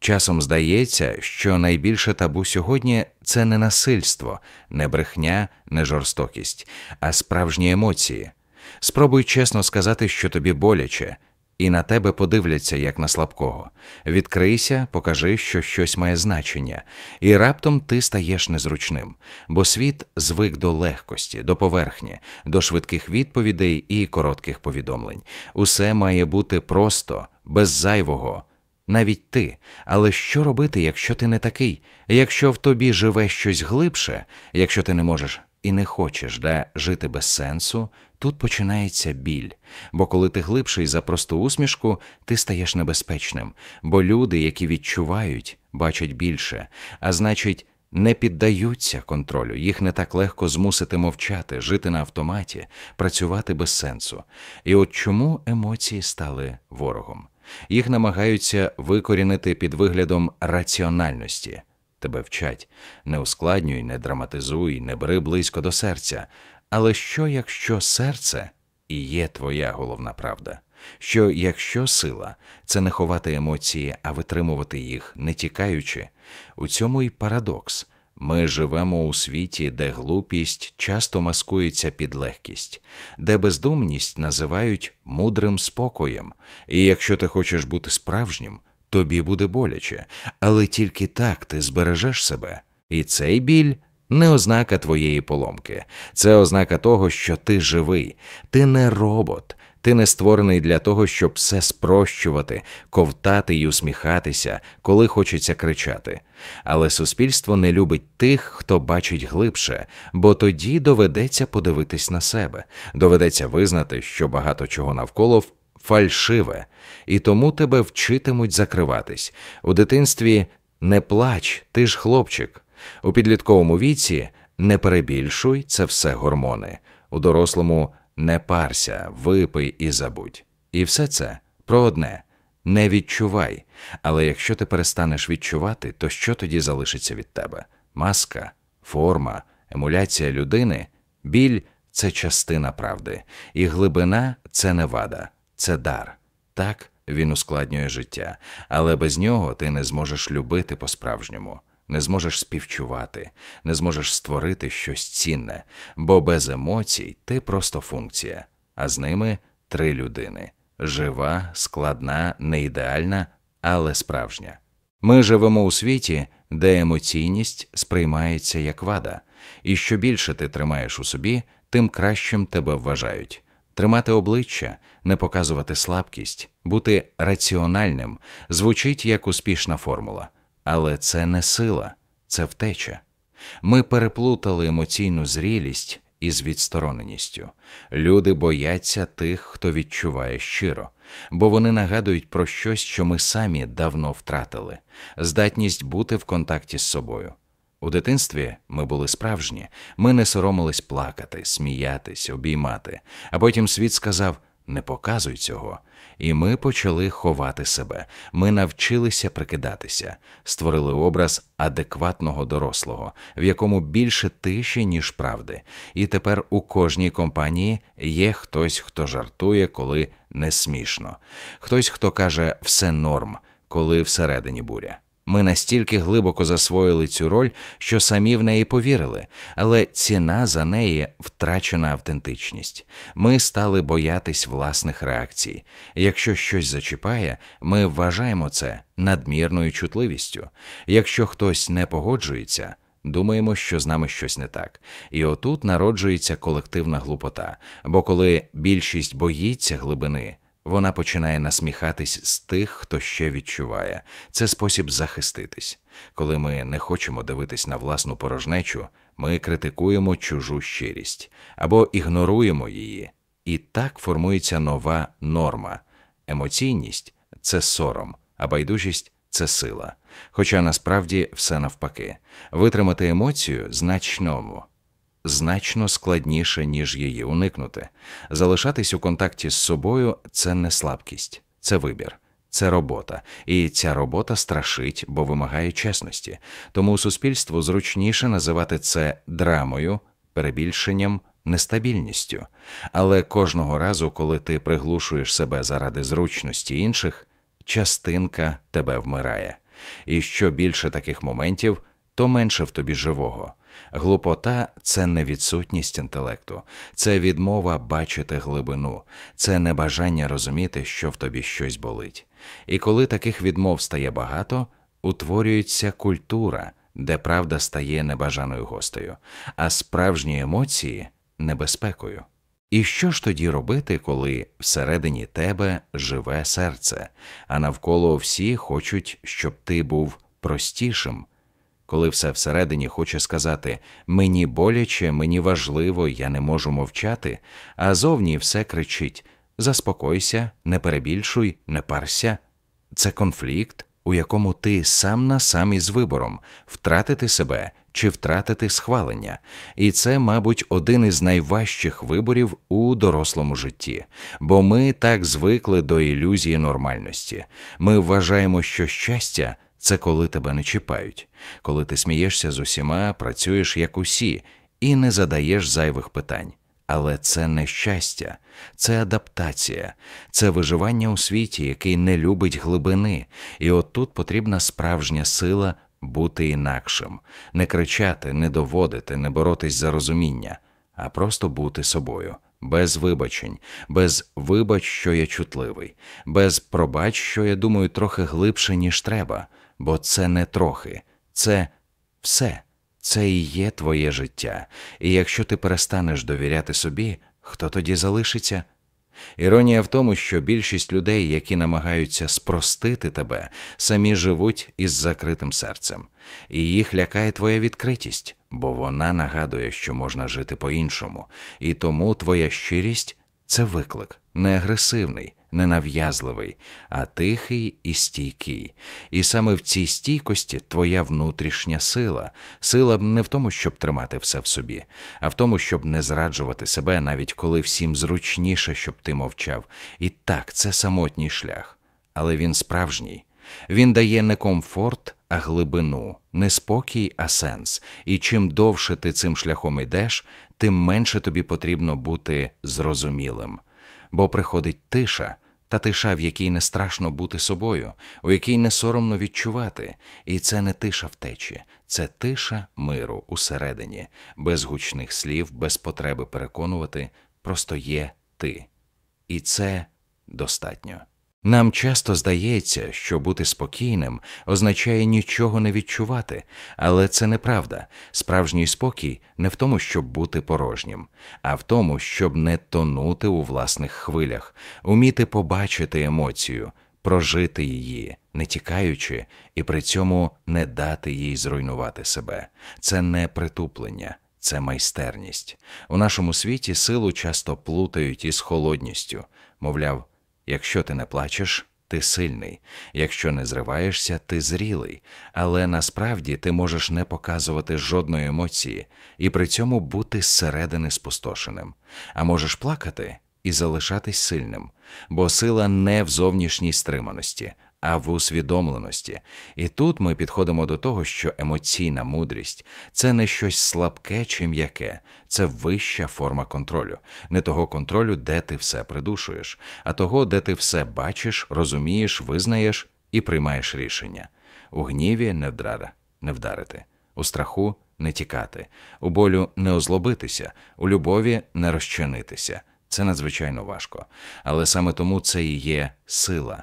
Часом здається, що найбільше табу сьогодні – це не насильство, не брехня, не жорстокість, а справжні емоції. Спробуй чесно сказати, що тобі боляче, і на тебе подивляться, як на слабкого. Відкрийся, покажи, що щось має значення, і раптом ти стаєш незручним, бо світ звик до легкості, до поверхні, до швидких відповідей і коротких повідомлень. Усе має бути просто, без зайвого. Навіть ти. Але що робити, якщо ти не такий? Якщо в тобі живе щось глибше, якщо ти не можеш і не хочеш жити без сенсу, тут починається біль. Бо коли ти глибший за просту усмішку, ти стаєш небезпечним. Бо люди, які відчувають, бачать більше. А значить, не піддаються контролю. Їх не так легко змусити мовчати, жити на автоматі, працювати без сенсу. І от чому емоції стали ворогом? Їх намагаються викорінити під виглядом раціональності. Тебе вчать: не ускладнюй, не драматизуй, не бери близько до серця. Але що, якщо серце і є твоя головна правда? Що, якщо сила – це не ховати емоції, а витримувати їх, не тікаючи? У цьому й парадокс. Ми живемо у світі, де глупість часто маскується під легкість, де бездумність називають мудрим спокоєм. І якщо ти хочеш бути справжнім, тобі буде боляче, але тільки так ти збережеш себе. І цей біль – не ознака твоєї поломки. Це ознака того, що ти живий. Ти не робот. Ти не створений для того, щоб все спрощувати, ковтати й усміхатися, коли хочеться кричати. Але суспільство не любить тих, хто бачить глибше, бо тоді доведеться подивитись на себе. Доведеться визнати, що багато чого навколо фальшиве, і тому тебе вчитимуть закриватись. У дитинстві «не плач, ти ж хлопчик». У підлітковому віці «не перебільшуй, це все гормони». У дорослому «не парся, випий і забудь». І все це про одне – не відчувай. Але якщо ти перестанеш відчувати, то що тоді залишиться від тебе? Маска, форма, емуляція людини? Біль – це частина правди. І глибина – це не вада, це дар. Так, він ускладнює життя, але без нього ти не зможеш любити по-справжньому. Не зможеш співчувати, не зможеш створити щось цінне, бо без емоцій ти просто функція, а з ними 3 людини – жива, складна, не ідеальна, але справжня. Ми живемо у світі, де емоційність сприймається як вада, і що більше ти тримаєш у собі, тим кращим тебе вважають. Тримати обличчя, не показувати слабкість, бути раціональним – звучить як успішна формула. Але це не сила, це втеча. Ми переплутали емоційну зрілість із відстороненістю. Люди бояться тих, хто відчуває щиро, бо вони нагадують про щось, що ми самі давно втратили – здатність бути в контакті з собою. У дитинстві ми були справжні, ми не соромились плакати, сміятись, обіймати, а потім світ сказав «не показуй цього». І ми почали ховати себе, ми навчилися прикидатися, створили образ адекватного дорослого, в якому більше тиші, ніж правди. І тепер у кожній компанії є хтось, хто жартує, коли не смішно. Хтось, хто каже «все норм», коли всередині буря. Ми настільки глибоко засвоїли цю роль, що самі в неї повірили, але ціна за неї – втрачена автентичність. Ми стали боятись власних реакцій. Якщо щось зачіпає, ми вважаємо це надмірною чутливістю. Якщо хтось не погоджується, думаємо, що з нами щось не так. І отут народжується колективна глупота, бо коли більшість боїться глибини, вона починає насміхатись з тих, хто ще відчуває. Це спосіб захиститись. Коли ми не хочемо дивитись на власну порожнечу, ми критикуємо чужу щирість або ігноруємо її. І так формується нова норма. Емоційність – це сором, а байдужість – це сила. Хоча насправді все навпаки. Витримати емоцію значно складніше, ніж її уникнути. Залишатись у контакті з собою – це не слабкість, це вибір, це робота. І ця робота страшить, бо вимагає чесності. Тому суспільству зручніше називати це драмою, перебільшенням, нестабільністю. Але кожного разу, коли ти приглушуєш себе заради зручності інших, частинка тебе вмирає. І що більше таких моментів, то менше в тобі живого. Глупота – це не відсутність інтелекту, це відмова бачити глибину, це небажання розуміти, що в тобі щось болить. І коли таких відмов стає багато, утворюється культура, де правда стає небажаною гостею, а справжні емоції – небезпекою. І що ж тоді робити, коли всередині тебе живе серце, а навколо всі хочуть, щоб ти був простішим? Коли все всередині хоче сказати «мені боляче, мені важливо, я не можу мовчати», а зовні все кричить «заспокойся, не перебільшуй, не парся». Це конфлікт, у якому ти сам на сам із вибором – втратити себе чи втратити схвалення. І це, мабуть, один із найважчих виборів у дорослому житті. Бо ми так звикли до ілюзії нормальності. Ми вважаємо, що щастя – це коли тебе не чіпають, коли ти смієшся з усіма, працюєш як усі і не задаєш зайвих питань. Але це не щастя, це адаптація, це виживання у світі, який не любить глибини. І от тут потрібна справжня сила бути інакшим, не кричати, не доводити, не боротись за розуміння, а просто бути собою. Без вибачень, без «вибач, що я чутливий», без «пробач, що я думаю трохи глибше, ніж треба», бо це не трохи, це все. Це і є твоє життя. І якщо ти перестанеш довіряти собі, хто тоді залишиться? Іронія в тому, що більшість людей, які намагаються спростити тебе, самі живуть із закритим серцем. І їх лякає твоя відкритість, бо вона нагадує, що можна жити по-іншому. І тому твоя щирість – це виклик, не агресивний, не нав'язливий, а тихий і стійкий. І саме в цій стійкості твоя внутрішня сила. Сила не в тому, щоб тримати все в собі, а в тому, щоб не зраджувати себе, навіть коли всім зручніше, щоб ти мовчав. І так, це самотній шлях. Але він справжній. Він дає не комфорт, а глибину, не спокій, а сенс. І чим довше ти цим шляхом йдеш, тим менше тобі потрібно бути зрозумілим. Бо приходить тиша, та тиша, в якій не страшно бути собою, у якій не соромно відчувати. І це не тиша втечі, це тиша миру усередині, без гучних слів, без потреби переконувати, просто є ти. І це достатньо. Нам часто здається, що бути спокійним означає нічого не відчувати, але це неправда. Справжній спокій не в тому, щоб бути порожнім, а в тому, щоб не тонути у власних хвилях, уміти побачити емоцію, прожити її, не тікаючи, і при цьому не дати їй зруйнувати себе. Це не притуплення, це майстерність. У нашому світі силу часто плутають із холодністю, мовляв, якщо ти не плачеш, ти сильний. Якщо не зриваєшся, ти зрілий. Але насправді ти можеш не показувати жодної емоції і при цьому бути зсередини спустошеним. А можеш плакати і залишатись сильним. Бо сила не в зовнішній стриманості, а в усвідомленості. І тут ми підходимо до того, що емоційна мудрість – це не щось слабке чи м'яке, це вища форма контролю. Не того контролю, де ти все придушуєш, а того, де ти все бачиш, розумієш, визнаєш і приймаєш рішення. У гніві не вдарити, у страху не тікати, у болю не озлобитися, у любові не розчинитися. Це надзвичайно важко. Але саме тому це і є сила.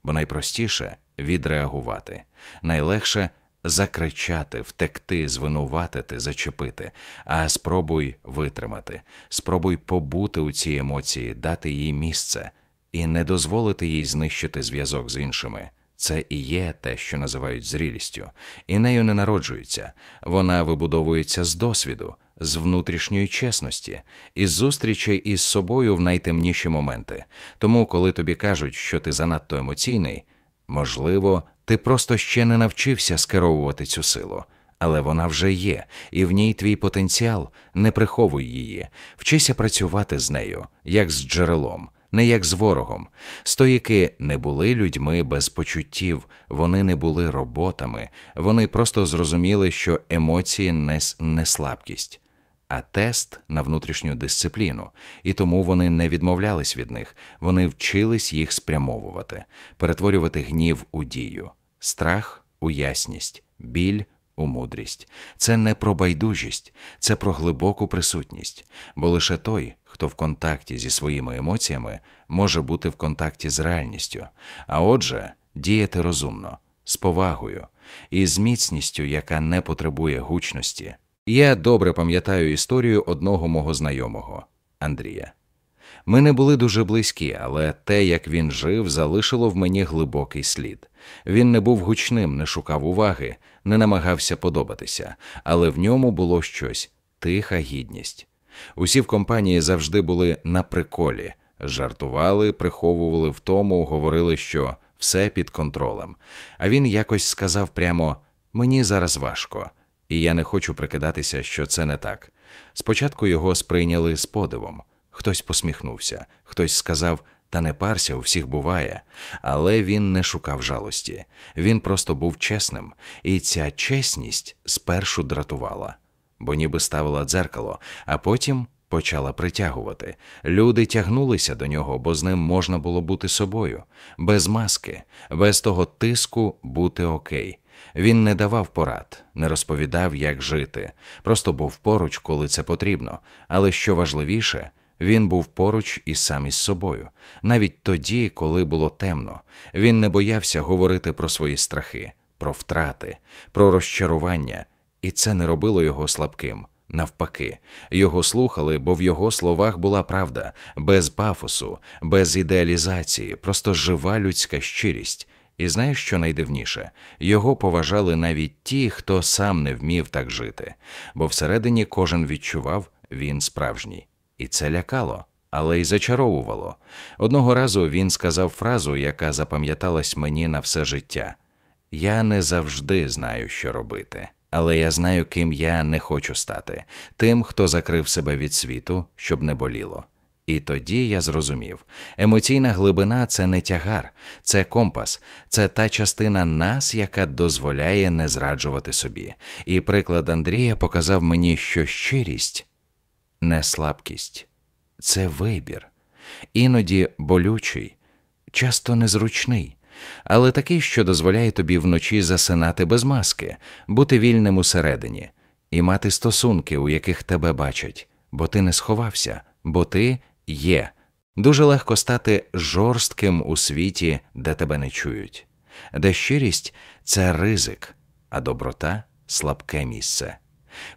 Бо найпростіше – відреагувати. Найлегше – закричати, втекти, звинуватити, зачепити. А спробуй витримати. Спробуй побути у цій емоції, дати їй місце. І не дозволити їй знищити зв'язок з іншими. Це і є те, що називають зрілістю. І нею не народжується. Вона вибудовується з досвіду, з внутрішньої чесності, із зустрічей із собою в найтемніші моменти. Тому, коли тобі кажуть, що ти занадто емоційний, можливо, ти просто ще не навчився скеровувати цю силу. Але вона вже є, і в ній твій потенціал, не приховуй її. Вчися працювати з нею, як з джерелом, не як з ворогом. Стоїки не були людьми без почуттів, вони не були роботами, вони просто зрозуміли, що емоції не слабкість, а тест на внутрішню дисципліну, і тому вони не відмовлялись від них, вони вчились їх спрямовувати, перетворювати гнів у дію, страх у ясність, біль у мудрість. Це не про байдужість, це про глибоку присутність. Бо лише той, хто в контакті зі своїми емоціями, може бути в контакті з реальністю. А отже, діяти розумно, з повагою і з міцністю, яка не потребує гучності. Я добре пам'ятаю історію одного мого знайомого – Андрія. Ми не були дуже близькі, але те, як він жив, залишило в мені глибокий слід. Він не був гучним, не шукав уваги, не намагався подобатися, але в ньому було щось – тиха гідність. Усі в компанії завжди були на приколі, жартували, приховували втому, говорили, що все під контролем. А він якось сказав прямо «мені зараз важко». І я не хочу прикидатися, що це не так. Спочатку його сприйняли з подивом. Хтось посміхнувся, хтось сказав «та не парся, у всіх буває». Але він не шукав жалості. Він просто був чесним. І ця чесність спершу дратувала. Бо ніби ставила дзеркало, а потім почала притягувати. Люди тягнулися до нього, бо з ним можна було бути собою. Без маски, без того тиску бути окей. Він не давав порад, не розповідав, як жити. Просто був поруч, коли це потрібно. Але що важливіше, він був поруч і сам із собою. Навіть тоді, коли було темно. Він не боявся говорити про свої страхи, про втрати, про розчарування. І це не робило його слабким. Навпаки, його слухали, бо в його словах була правда, без пафосу, без ідеалізації, просто жива людська щирість. І знаєш, що найдивніше? Його поважали навіть ті, хто сам не вмів так жити. Бо всередині кожен відчував, він справжній. І це лякало, але й зачаровувало. Одного разу він сказав фразу, яка запам'яталась мені на все життя. «Я не завжди знаю, що робити. Але я знаю, ким я не хочу стати. Тим, хто закрив себе від світу, щоб не боліло». І тоді я зрозумів. Емоційна глибина – це не тягар, це компас, це та частина нас, яка дозволяє не зраджувати собі. І приклад Андрія показав мені, що щирість – не слабкість, це вибір. Іноді болючий, часто незручний, але такий, що дозволяє тобі вночі засинати без маски, бути вільним усередині і мати стосунки, у яких тебе бачать, бо ти не сховався, бо ти є. Дуже легко стати жорстким у світі, де тебе не чують, де щирість – це ризик, а доброта – слабке місце.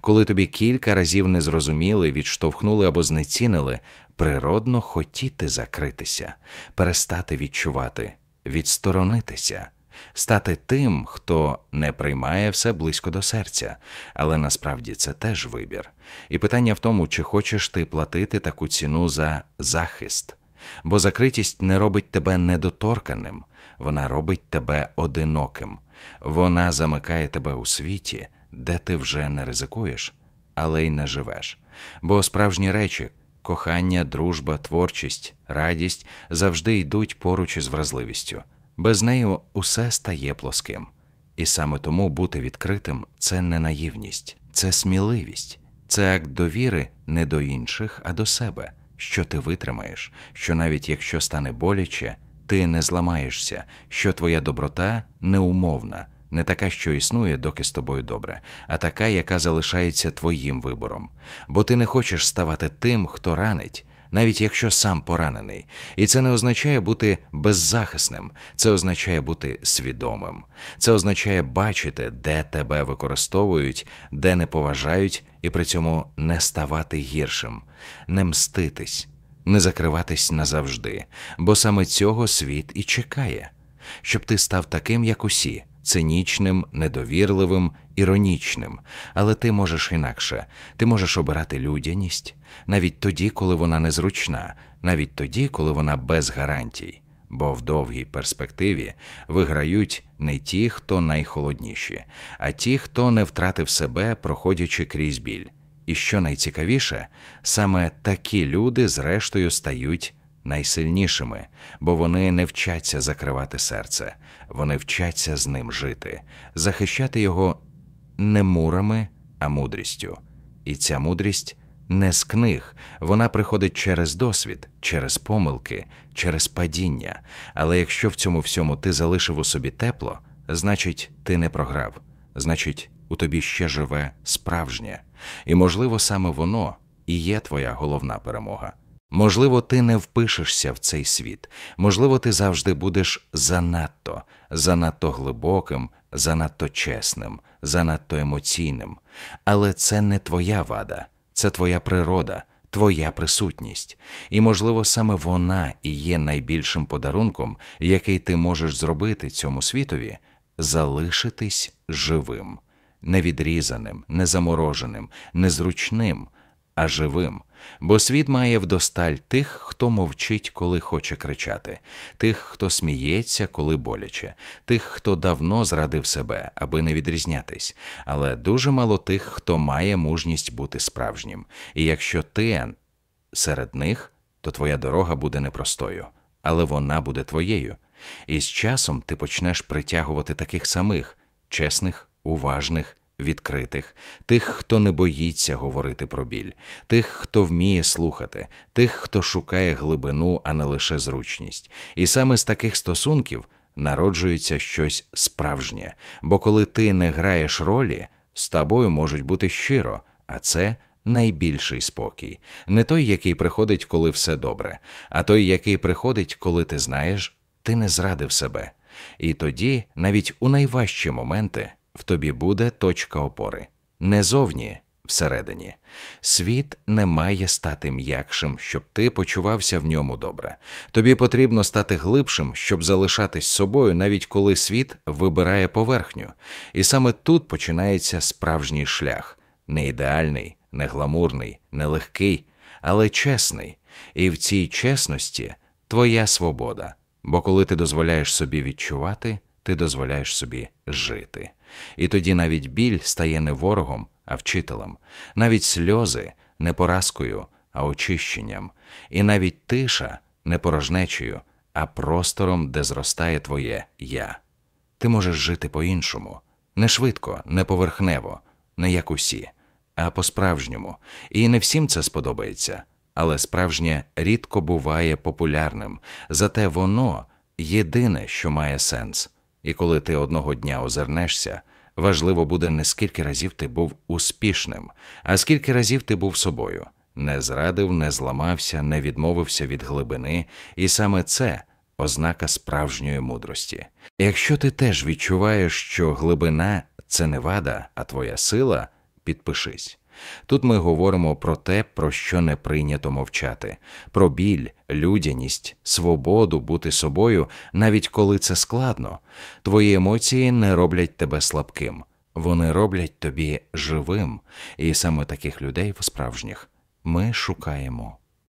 Коли тобі кілька разів не зрозуміли, відштовхнули або знецінили, природно хотіти закритися, перестати відчувати, відсторонитися, стати тим, хто не приймає все близько до серця. Але насправді це теж вибір. І питання в тому, чи хочеш ти платити таку ціну за захист. Бо закритість не робить тебе недоторканим, вона робить тебе одиноким. Вона замикає тебе у світі, де ти вже не ризикуєш, але й не живеш. Бо справжні речі – кохання, дружба, творчість, радість – завжди йдуть поруч із вразливістю. Без неї усе стає плоским. І саме тому бути відкритим – це не наївність, це сміливість. Це акт довіри не до інших, а до себе, що ти витримаєш, що навіть якщо стане боляче, ти не зламаєшся, що твоя доброта неумовна, не така, що існує, доки з тобою добре, а така, яка залишається твоїм вибором. Бо ти не хочеш ставати тим, хто ранить, навіть якщо сам поранений. І це не означає бути беззахисним, це означає бути свідомим. Це означає бачити, де тебе використовують, де не поважають, і при цьому не ставати гіршим, не мститись, не закриватись назавжди. Бо саме цього світ і чекає. Щоб ти став таким, як усі, цинічним, недовірливим, іронічним. Але ти можеш інакше. Ти можеш обирати людяність, навіть тоді, коли вона незручна, навіть тоді, коли вона без гарантій. Бо в довгій перспективі виграють не ті, хто найхолодніші, а ті, хто не втратив себе, проходячи крізь біль. І що найцікавіше, саме такі люди зрештою стають найсильнішими, бо вони не вчаться закривати серце, вони вчаться з ним жити, захищати його не мурами, а мудрістю. І ця мудрість не з книг, вона приходить через досвід, через помилки, через падіння. Але якщо в цьому всьому ти залишив у собі тепло, значить, ти не програв. Значить, у тобі ще живе справжнє. І, можливо, саме воно і є твоя головна перемога. Можливо, ти не впишешся в цей світ. Можливо, ти завжди будеш занадто глибоким, занадто чесним, занадто емоційним. Але це не твоя вада, це твоя природа, твоя присутність. І, можливо, саме вона і є найбільшим подарунком, який ти можеш зробити цьому світові – залишитись живим. Не відрізаним, не замороженим, не зручним, а живим. Бо світ має вдосталь тих, хто мовчить, коли хоче кричати, тих, хто сміється, коли боляче, тих, хто давно зрадив себе, аби не відрізнятись, але дуже мало тих, хто має мужність бути справжнім. І якщо ти серед них, то твоя дорога буде непростою, але вона буде твоєю. І з часом ти почнеш притягувати таких самих, чесних, уважних, відкритих, тих, хто не боїться говорити про біль, тих, хто вміє слухати, тих, хто шукає глибину, а не лише зручність. І саме з таких стосунків народжується щось справжнє, бо коли ти не граєш ролі, з тобою можуть бути щиро, а це найбільший спокій. Не той, який приходить, коли все добре, а той, який приходить, коли ти знаєш, ти не зрадив себе. І тоді, навіть у найважчі моменти, в тобі буде точка опори. Не зовні, всередині. Світ не має стати м'якшим, щоб ти почувався в ньому добре. Тобі потрібно стати глибшим, щоб залишатись собою, навіть коли світ вибирає поверхню. І саме тут починається справжній шлях. Не ідеальний, не гламурний, не легкий, але чесний. І в цій чесності твоя свобода. Бо коли ти дозволяєш собі відчувати, ти дозволяєш собі жити. І тоді навіть біль стає не ворогом, а вчителем. Навіть сльози не поразкою, а очищенням. І навіть тиша не порожнечею, а простором, де зростає твоє «я». Ти можеш жити по-іншому. Не швидко, не поверхнево, не як усі, а по-справжньому. І не всім це сподобається. Але справжнє рідко буває популярним. Зате воно єдине, що має сенс. І коли ти одного дня озирнешся, важливо буде не скільки разів ти був успішним, а скільки разів ти був собою. Не зрадив, не зламався, не відмовився від глибини. І саме це ознака справжньої мудрості. Якщо ти теж відчуваєш, що глибина – це не вада, а твоя сила, підпишись. Тут ми говоримо про те, про що не прийнято мовчати. Про біль, людяність, свободу бути собою, навіть коли це складно. Твої емоції не роблять тебе слабким. Вони роблять тобі живим. І саме таких людей справжніх ми шукаємо.